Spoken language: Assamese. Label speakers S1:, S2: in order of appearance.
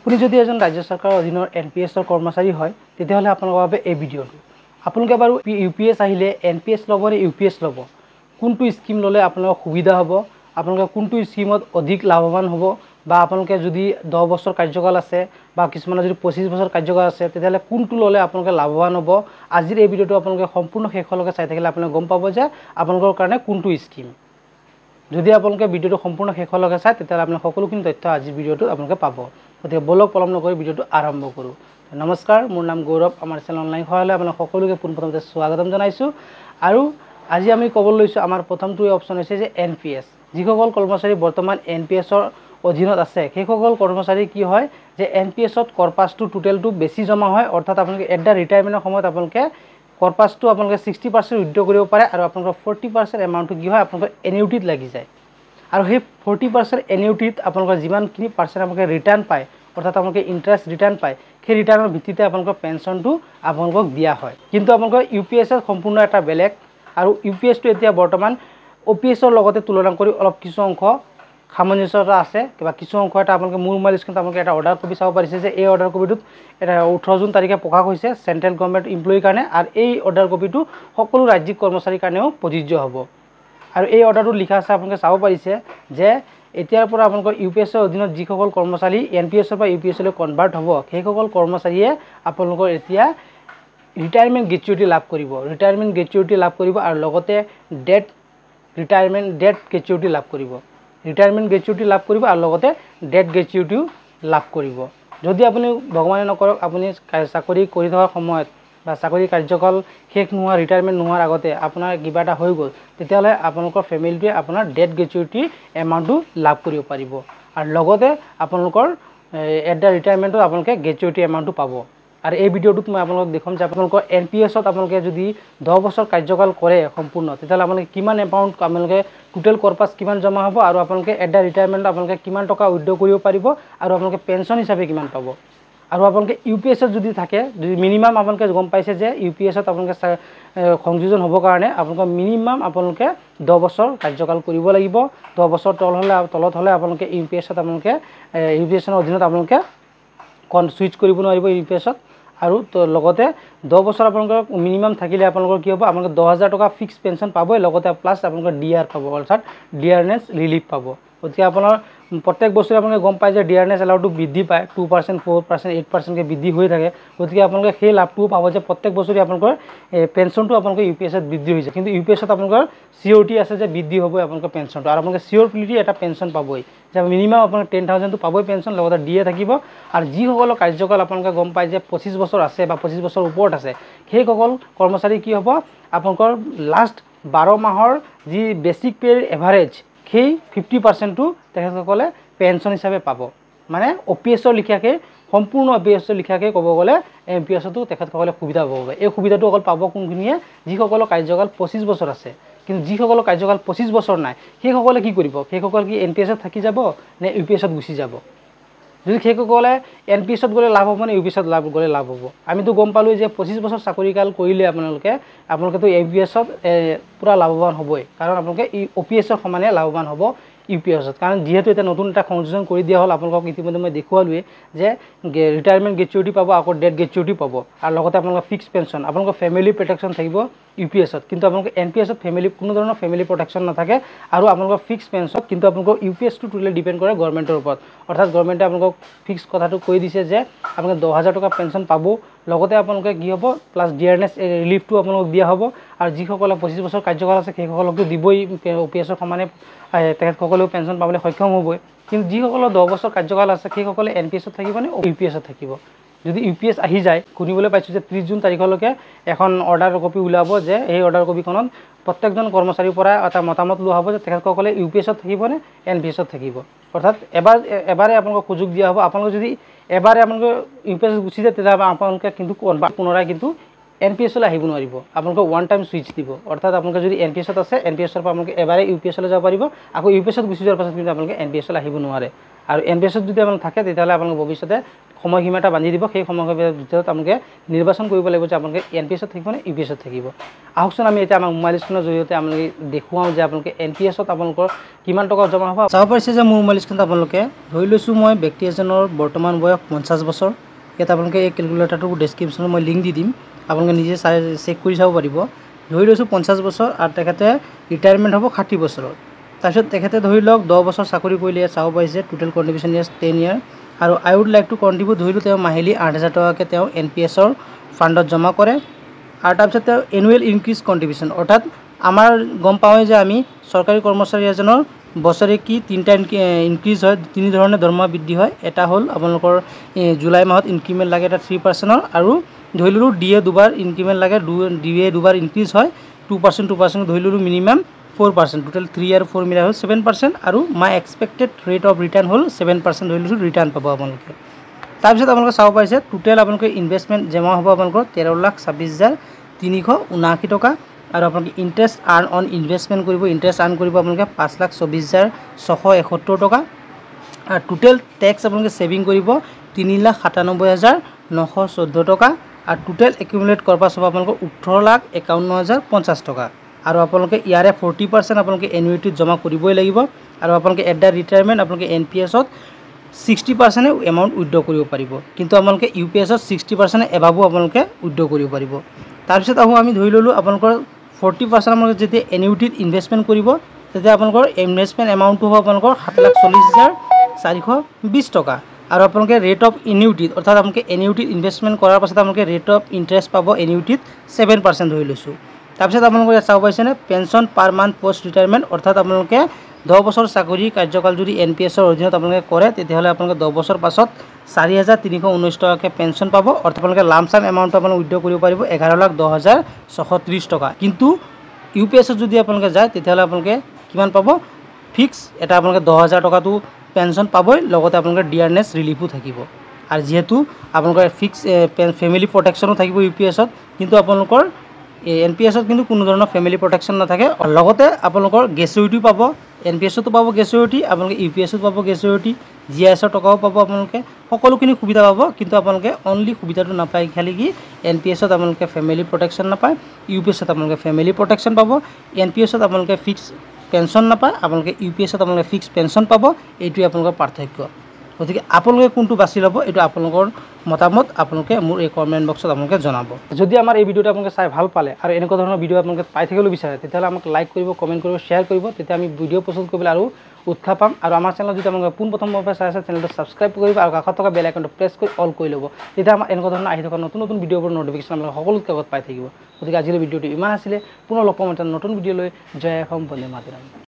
S1: আপুনি যদি এজন ৰাজ্য চৰকাৰৰ অধীনৰ NPSৰ কৰ্মচাৰী হয় তেতিয়াহ'লে আপোনালোকৰ বাবে এই ভিডিঅ'টো। আপোনালোকে বাৰু UPS আহিলে NPS ল'ব নে UPS ল'ব, কোনটো স্কিম ল'লে আপোনালোকৰ সুবিধা হ'ব, আপোনালোকে কোনটো স্কিমত অধিক লাভৱান হ'ব, বা আপোনালোকে যদি 10 বছৰ কাৰ্যকাল আছে বা কিছুমানৰ যদি 25 বছৰ কাৰ্যকাল আছে তেতিয়াহ'লে কোনটো ল'লে আপোনালোকে লাভৱান হ'ব। আজিৰ এই ভিডিঅ'টো আপোনালোকে সম্পূৰ্ণ শেষলৈকে চাই থাকিলে আপোনালোকে গম পাব যে আপোনালোকৰ কাৰণে কোনটো স্কিম। যদি আপোনালোকে ভিডিঅ'টো সম্পূৰ্ণ শেষলৈকে চায় তেতিয়াহ'লে আপোনালোকে সকলোখিনি তথ্য আজিৰ ভিডিঅ'টো আপোনালোকে পাব। গতিকে বলক পলম নকৰি ভিডিঅ'টো আৰম্ভ কৰোঁ। নমস্কাৰ, মোৰ নাম গৌৰৱ। আমাৰ চেনেল অনলাইন সহায়লৈ আপোনালোক সকলোকে পোনপ্ৰথমতে স্বাগতম জনাইছোঁ। আৰু আজি আমি ক'বলৈ লৈছোঁ আমাৰ প্ৰথমটো অপশ্যন হৈছে যে NPS। যিসকল কৰ্মচাৰী বৰ্তমান NPSৰ অধীনত আছে সেইসকল কৰ্মচাৰী কি হয় যে NPSত কৰপাছটো টোটেলটো বেছি জমা হয়, অৰ্থাৎ আপোনালোকে এট দ্য ৰিটায়াৰমেণ্টৰ সময়ত আপোনালোকে কৰপাছটো আপোনালোকে 60% উইথড্ৰ কৰিব পাৰে আৰু আপোনালোকৰ 40% এমাউণ্টটো কি হয় আপোনালোকৰ এনিউটিত লাগি যায়। আৰু সেই 40% এনিউটিত আপোনালোকৰ যিমানখিনি পাৰ্চেণ্ট আপোনালোকে ৰিটাৰ্ণ পায়, অৰ্থাৎ আপোনালোকে ইণ্টাৰেষ্ট ৰিটাৰ্ণ পায়, সেই ৰিটাৰ্ণৰ ভিত্তিতে আপোনালোকৰ পেঞ্চনটো আপোনালোকক দিয়া হয়। কিন্তু আপোনালোকৰ UPSত সম্পূৰ্ণ এটা বেলেগ, আৰু UPSটো এতিয়া বৰ্তমান OPSৰ লগতে তুলনা কৰি অলপ কিছু অংশ সামঞ্জস্যতা আছে। কিবা কিছু অংশ এটা আপোনালোকে মোৰ মোবাইল স্ক্ৰীণত আপোনালোকে এটা অৰ্ডাৰ কপি চাব পাৰিছে যে এই অৰ্ডাৰ কপিটোত এটা 18 জুন তাৰিখে প্ৰকাশ হৈছে চেণ্ট্ৰেল গভৰ্ণমেণ্ট এমপ্লয়িৰ কাৰণে, আৰু এই অৰ্ডাৰ কপিটো সকলো ৰাজ্যিক কৰ্মচাৰীৰ কাৰণেও প্ৰযোজ্য হ'ব। আৰু এই অৰ্ডাৰটো লিখা আছে আপোনালোকে চাব পাৰিছে যে এতিয়াৰ পৰা আপোনালোকৰ UPSৰ অধীনত যিসকল কৰ্মচাৰী NPSৰ পৰা UPSলৈ কনভাৰ্ট হ'ব সেইসকল কৰ্মচাৰীয়ে আপোনালোকৰ এতিয়া ৰিটায়াৰমেণ্ট গ্ৰেচুইটি লাভ কৰিব, লাভ কৰিব, আৰু লগতে ৰিটায়াৰমেণ্ট ডেথ গ্ৰেচুইটি লাভ কৰিব, লাভ কৰিব, আৰু লগতে ডেথ গ্ৰেচুইটিও লাভ কৰিব। যদি আপুনি ভগৱানে নকৰক আপুনি চাকৰি কৰি থকাৰ সময়ত বা চাকৰি কাৰ্যকাল শেষ নোহোৱা, ৰিটায়াৰমেণ্ট নোহোৱাৰ আগতে আপোনাৰ কিবা এটা হৈ গ'ল, তেতিয়াহ'লে আপোনালোকৰ ফেমিলিটোৱে আপোনাৰ ডেথ গ্ৰেচুইটি এমাউণ্টটো লাভ কৰিব পাৰিব, আৰু লগতে আপোনালোকৰ এট দ্য ৰিটায়াৰমেণ্টত আপোনালোকে গ্ৰেচুইটি এমাউণ্টটো পাব। আৰু এই ভিডিঅ'টোত মই আপোনালোকক দেখুৱাম যে আপোনালোকৰ NPSত আপোনালোকে যদি 10 বছৰ কাৰ্যকাল কৰে সম্পূৰ্ণ, তেতিয়াহ'লে আপোনালোকে কিমান এমাউণ্ট আপোনালোকে টোটেল কৰপাছ কিমান জমা হ'ব, আৰু আপোনালোকে এট দ্য ৰিটায়াৰমেণ্টত আপোনালোকে কিমান টকা উইথড্ৰ কৰিব পাৰিব, আৰু আপোনালোকে পেঞ্চন হিচাপে কিমান পাব। আৰু আপোনালোকে UPSত যদি থাকে, যদি মিনিমাম আপোনালোকে গম পাইছে যে UPSত আপোনালোকে সংযোজন হ'বৰ কাৰণে আপোনালোকৰ মিনিমাম আপোনালোকে 10 বছৰ কাৰ্যকাল কৰিব লাগিব। 10 বছৰ তলত হ'লে আপোনালোকে UPSত আপোনালোকে UPSৰ অধীনত আপোনালোকে চুইচ কৰিব নোৱাৰিব UPSত। আৰু লগতে 10 বছৰ আপোনালোকৰ মিনিমাম থাকিলে আপোনালোকৰ কি হ'ব, আপোনালোকে 10,000 টকা ফিক্স পেঞ্চন পাবই, লগতে প্লাছ আপোনালোকৰ DR পাব, অৰ্থাৎ ডিয়াৰনেছ ৰিলিফ পাব। গতিকে আপোনাৰ প্ৰত্যেক বছৰে আপোনালোকে গম পায় যে ডিয়াৰনেছ এলাউটো বৃদ্ধি পায়, 2%, 4%, 8%কৈ বৃদ্ধি হৈ থাকে। গতিকে আপোনালোকে সেই লাভটোও পাব যে প্ৰত্যেক বছৰে আপোনালোকৰ পেঞ্চনটো আপোনালোকৰ UPSত বৃদ্ধি হৈছে। কিন্তু UPSত আপোনালোকৰ COT আছে যে বৃদ্ধি হ'বই আপোনালোকৰ পেঞ্চনটো, আৰু আপোনালোকে চিয়'ৰলি এটা পেঞ্চন পাবই, যে মিনিমাম আপোনালোকে 10,000টো পাবই পেঞ্চন, লগতে DA থাকিব। আৰু যিসকলৰ কাৰ্যকাল আপোনালোকে গম পায় যে 25 বছৰ আছে বা 25 বছৰ ওপৰত আছে, সেইসকল কৰ্মচাৰী কি হ'ব, আপোনালোকৰ লাষ্ট 12 মাহৰ যি বেচিক পে'ৰ এভাৰেজ সেই 50%টো তেখেতসকলে পেঞ্চন হিচাপে পাব। মানে OPSৰ লিখিয়াকৈ, সম্পূৰ্ণ OPSৰ লিখিয়াকৈ ক'ব গ'লে NPSতো তেখেতসকলে সুবিধা পাব। এই সুবিধাটো অকল পাব কোনখিনিয়ে, যিসকলৰ কাৰ্যকাল 25 বছৰ আছে। কিন্তু যিসকলৰ কাৰ্যকাল 25 বছৰ নাই সেইসকলে কি কৰিব, সেইসকল কি NPSত থাকি যাব নে UPSত গুচি যাব? যদি সেইসকলে NPSত গ'লে লাভ হ'ব নে UPSত গ'লে লাভ হ'ব? আমিতো গম পালোঁ যে 25 বছৰ চাকৰিকাল কৰিলে আপোনালোকেতো UPSত পূৰা লাভৱান হ'বই, কাৰণ আপোনালোকে OPSৰ সমানে লাভৱান হ'ব UPSত। কাৰণ যিহেতু এতিয়া নতুন এটা সংযোজন কৰি দিয়া হ'ল, আপোনালোকক ইতিমধ্যে মই দেখুৱালোৱেই যে ৰিটায়াৰমেণ্ট গ্ৰেচুইটি পাব, আকৌ ডেথ গ্ৰেচুইটি পাব, আৰু লগতে আপোনালোকৰ ফিক্স পেঞ্চন, আপোনালোকৰ ফেমিলি প্ৰটেকশ্যন থাকিব UPSত। কিন্তু আপোনালোকৰ NPSত কোনো ধৰণৰ ফেমিলি প্ৰটেকশ্যন নাথাকে, আৰু আপোনালোকৰ ফিক্স পেঞ্চন। কিন্তু আপোনালোকৰ UPSটো টোটেলি ডিপেণ্ড কৰে গভৰ্ণমেণ্টৰ ওপৰত, অৰ্থাৎ গভৰ্ণমেণ্টে আপোনালোকক ফিক্স কথাটো কৈ দিছে যে আপোনালোকে 10,000 টকা পেঞ্চন পাব, লগতে আপোনালোকে কি হ'ব, প্লাছ ডিয়াৰনেছ ৰিলিফটো আপোনালোকক দিয়া হ'ব। আৰু যিসকলে 25 বছৰ কাৰ্যকাল আছে সেইসকলকতো দিবই, OPSৰ সমানে তেখেতসকলেও পেঞ্চন পাবলৈ সক্ষম হ'বই। কিন্তু যিসকলৰ 10 বছৰ কাৰ্যকাল আছে সেইসকলে NPSত থাকিব নে UPSত থাকিব? যদি UPS আহি যায়, শুনিবলৈ পাইছোঁ যে 30 জুন তাৰিখলৈকে এখন অৰ্ডাৰ কপি ওলাব, যে এই অৰ্ডাৰ কপিখনত প্ৰত্যেকজন কৰ্মচাৰীৰ পৰা এটা মতামত লোৱা হ'ব যে তেখেতসকলে UPSত থাকিব নে NPSত থাকিব। অৰ্থাৎ এবাৰে আপোনালোকক সুযোগ দিয়া হ'ব। আপোনালোকে যদি এবাৰে আপোনালোকে UPSত গুচি যায় তেতিয়াহ'লে আপোনালোকে কিন্তু পুনৰাই কিন্তু NPSলৈ আহিব নোৱাৰিব, আপোনালোকে ওৱান টাইম চুইচ দিব। অৰ্থাৎ আপোনালোকে যদি NPSত আছে, NPSৰ পৰা আপোনালোকে এবাৰে UPSলৈ যাব পাৰিব, আকৌ UPSত গুচি যোৱাৰ পাছত কিন্তু আপোনালোকে NPSলৈ আহিব নোৱাৰে। আৰু NPSত যদি আপোনালোকে থাকে তেতিয়াহ'লে আপোনালোকে ভৱিষ্যতে সময়সীমা এটা বান্ধি দিব সেই সময়সীমাৰ ভিতৰত আপোনালোকে নিৰ্বাচন কৰিব লাগিব যে আপোনালোকে NPS-ত থাকিব নে UPS-ত থাকিব আহকচোন আমি এতিয়া আমাৰ মোবাইল স্ক্ৰীনৰ জৰিয়তে আপোনালোকে দেখুৱাওঁ যে আপোনালোকে NPS-ত আপোনালোকৰ কিমান টকা জমা হ'ব চাব পাৰিছে যে মোৰ মোবাইল স্ক্ৰীনত আপোনালোকে ধৰি লৈছোঁ মই ব্যক্তি এজনৰ বৰ্তমান বয়স 50 বছৰ ইয়াত আপোনালোকে এই কেলকুলেটাৰটো ডেছক্ৰিপশ্যনত মই লিংক দি দিম আপোনালোকে নিজে চাই চেক কৰি চাব পাৰিব ধৰি লৈছোঁ 50 বছৰ আৰু তেখেতে ৰিটায়াৰমেণ্ট হ'ব 60 বছৰত তাৰপিছত তেখেতে ধৰি লওক 10 বছৰ চাকৰি কৰিলে ইয়াত চাব পাৰিছে টোটেল কণ্ট্ৰিবিউশ্যন ইয়াৰ 10 ইয়াৰ আৰু আই উড লাইক টু কণ্ট্ৰিবিউট ধৰিলোঁ তেওঁ মাহিলী 8,000 টকাকৈ তেওঁ NPS-ৰ ফাণ্ডত জমা কৰে আৰু তাৰপিছত তেওঁ এনুৱেল ইনক্ৰিজ কণ্ট্ৰিবিউশ্যন অৰ্থাৎ আমাৰ গম পাওঁৱে যে আমি চৰকাৰী কৰ্মচাৰী এজনৰ বছৰে কি তিনিটা ইনক্ৰিজ হয় তিনি ধৰণে দৰমহা বৃদ্ধি হয় এটা হ'ল আপোনালোকৰ জুলাই মাহত ইনক্ৰিমেণ্ট লাগে এটা 3% আৰু ধৰি ললোঁ DA দুবাৰ ইনক্ৰিমেণ্ট লাগে DA দুবাৰ ইনক্ৰিজ হয় 2% ধৰি ললোঁ মিনিমাম 4% টোটেল 3 আৰু 4 মিলাই হ'ল 7% আৰু মাই এক্সপেক্টেড ৰেট অফ ৰিটাৰ্ণ হ'ল 7% ধৰি লৈছোঁ ৰিটাৰ্ণ পাব আপোনালোকে তাৰপিছত আপোনালোকে চাব পাৰিছে টোটেল আপোনালোকে ইনভেষ্টমেণ্ট জমা হ'ব আপোনালোকৰ 13,26,379 টকা আৰু আপোনালোকে ইণ্টাৰেষ্ট আৰ্ণ অন ইনভেষ্টমেণ্ট কৰিব ইণ্টাৰেষ্ট আৰ্ণ কৰিব আপোনালোকে 5,24,671 টকা আৰু টোটেল টেক্স আপোনালোকে ছেভিং কৰিব 3,97,914 টকা আৰু টোটেল একিউমুলেট কৰাৰ পাছত আপোনালোকৰ 18,51,050 টকা আৰু আপোনালোকে ইয়াৰে 40% আপোনালোকে এনুইটিত জমা কৰিবই লাগিব আৰু আপোনালোকে এট দ্য ৰিটায়াৰমেণ্ট আপোনালোকে NPS-ত 60% এমাউণ্ট উইথড্ৰ কৰিব পাৰিব কিন্তু আপোনালোকে UPS-ত 60% এবাবো আপোনালোকে উইথড্ৰ কৰিব পাৰিব তাৰপিছত আহোঁ আমি ধৰি ল'লোঁ আপোনালোকৰ 40% আপোনালোকে যেতিয়া এনুইটিত ইনভেষ্টমেণ্ট কৰিব তেতিয়া আপোনালোকৰ ইনভেষ্টমেণ্ট এমাউণ্টটো হ'ব আপোনালোকৰ 7,40,420 টকা আৰু আপোনালোকে ৰেট অফ এনিউইটিত অৰ্থাৎ আপোনালোকে এনিউইটিত ইনভেষ্টমেণ্ট কৰাৰ পাছত আপোনালোকে ৰেট অফ ইণ্টাৰেষ্ট পাব এনিউইটিত 7% ধৰি লৈছোঁ তাৰপিছত আপোনালোকে ইয়াত চাব পাৰিছেনে pension per month post retirement অৰ্থাৎ আপোনালোকে 10 বছৰ চাকৰি কাৰ্যকাল যদি NPS-ৰ অধীনত আপোনালোকে কৰে তেতিয়াহ'লে আপোনালোকে 10 বছৰ পাছত 4,319 টকাকৈ পেঞ্চন পাব অৰ্থাৎ আপোনালোকে লামচাম এমাউণ্টটো আপোনালোকে উইথড্ৰ কৰিব পাৰিব 11,10,630 টকা কিন্তু UPS-ত যদি আপোনালোকে যায় তেতিয়াহ'লে আপোনালোকে কিমান পাব ফিক্স এটা আপোনালোকে 10,000 টকাটো পেঞ্চন পাবই লগতে আপোনালোকে ডিয়াৰনেছ ৰিলিফো থাকিব আৰু যিহেতু আপোনালোকৰ ফিক্স ফেমিলি প্ৰটেকশ্যনো থাকিব UPS-ত কিন্তু আপোনালোকৰ NPS-ত কিন্তু কোনো ধৰণৰ ফেমিলি প্ৰটেকশ্যন নাথাকে লগতে আপোনালোকৰ গ্ৰেচুইটিও পাব NPS-তো পাব গ্ৰেচুইটি আপোনালোকে UPS-তো পাব গ্ৰেচুইটি GIS-ৰ টকাও পাব আপোনালোকে সকলোখিনি সুবিধা পাব কিন্তু আপোনালোকে অনলি সুবিধাটো নাপায় খালি কি NPS-ত আপোনালোকে ফেমিলি প্ৰটেকশ্যন নাপায় UPS-ত আপোনালোকে ফেমিলি প্ৰটেকশ্যন পাব NPS-ত আপোনালোকে ফিক্স পেঞ্চন নাপায় আপোনালোকে UPS-ত আপোনালোকে ফিক্স পেঞ্চন পাব এইটোৱে আপোনালোকৰ পাৰ্থক্য গতিকে আপোনালোকে কোনটো বাছি ল'ব এইটো আপোনালোকৰ মতামত আপোনালোকে মোৰ এই কমেণ্ট বক্সত আপোনালোকে জনাব যদি আমাৰ এই ভিডিঅ'টো আপোনালোকে চাই ভাল পালে আৰু এনেকুৱা ধৰণৰ ভিডিঅ' আপোনালোকে পাই থাকিবলৈ বিচাৰে তেতিয়াহ'লে আমাক লাইক কৰিব কমেণ্ট কৰিব শ্বেয়াৰ কৰিব তেতিয়া আমি ভিডিঅ' প্ৰস্তুত কৰিবলৈ আৰু উৎসাহ পাম আৰু আমাৰ চেনেলত যদি আপোনালোকে পোনপ্ৰথমভাৱে চাই আছে চেনেলটো ছাবস্ক্ৰাইব কৰিব আৰু কাষত থকা বেল আইকনটো প্ৰেছ কৰি অল কৰি ল'ব তেতিয়া আমাৰ এনেকুৱা ধৰণৰ আহি থকা নতুন নতুন ভিডিঅ'বোৰ ন'টিফিকেশ্যন আপোনালোকে সকলোতকৈ আগত পাই থাকিব গতিকে আজিৰ ভিডিঅ'টো ইমান আছিলে পুনৰ লগ পাম এটা নতুন ভিডিঅ' লৈ জয় অসম বন্দে মাতৰম